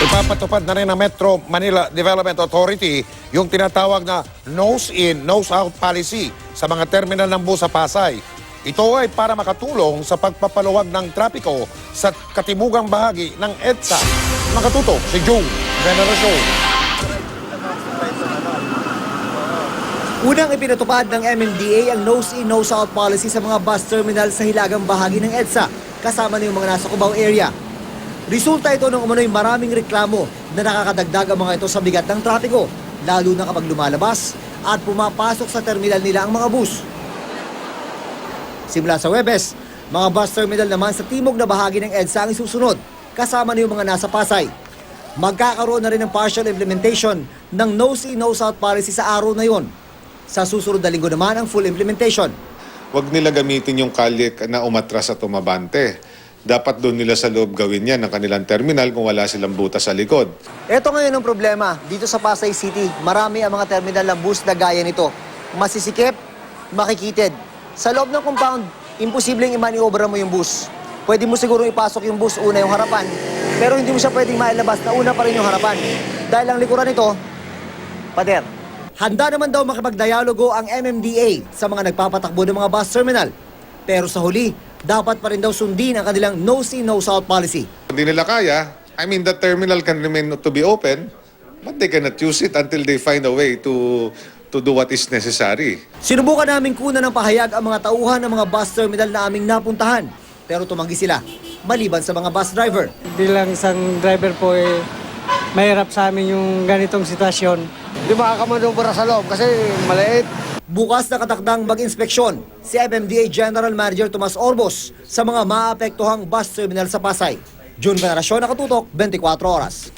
Ipapatupad na rin ng Metro Manila Development Authority yung tinatawag na nose-in, nose-out policy sa mga terminal ng bus sa Pasay. Ito ay para makatulong sa pagpapaluwag ng trapiko sa katimugang bahagi ng EDSA. Makatutok si June Veneracion. Unang ipinatupad ng MMDA ang nose-in, nose-out policy sa mga bus terminal sa hilagang bahagi ng EDSA, kasama na yung mga nasa Cubao area. Resulta ito ng umano'y maraming reklamo na nakakadagdag ang mga ito sa bigat ng trapiko, lalo na kapag lumalabas at pumapasok sa terminal nila ang mga bus. Simula sa Huwebes, mga bus terminal naman sa timog na bahagi ng EDSA ang isusunod, kasama na yung mga nasa Pasay. Magkakaroon na rin ng partial implementation ng nose-in, nose-out policy sa araw na yon. Sa susunod na linggo naman ang full implementation. Huwag nila gamitin yung kalye na umatras at umabante. Dapat doon nila sa loob gawin yan ng kanilang terminal kung wala silang butas sa likod. Ito ngayon ang problema. Dito sa Pasay City, marami ang mga terminal ng bus na gaya nito. Masisikip, makikitid. Sa loob ng compound, imposibleng i-maniobra mo yung bus. Pwede mo siguro ipasok yung bus una yung harapan, pero hindi mo siya pwedeng mailabas na una pa rin yung harapan. Dahil ang likuran nito, pader. Handa naman daw makipagdialogo ang MMDA sa mga nagpapatakbo ng mga bus terminal. Pero sa huli, dapat pa rin daw sundin ang kanilang nose-in, nose-out policy. Hindi nila kaya, I mean, the terminal can remain to be open, but they cannot use it until they find a way to do what is necessary. Sinubukan namin kunan ng pahayag ang mga tauhan ng mga bus terminal na aming napuntahan. Pero tumanggi sila, maliban sa mga bus driver. Bilang isang driver po, mahirap sa amin yung ganitong sitwasyon. Hindi makakamanubra sa loob kasi maliit. Bukas nakatakdang mag-inspeksyon si MMDA General Manager Tomas Orbos sa mga maapektuhang bus terminal sa Pasay. June Veneracion, Nakatutok, 24 Oras.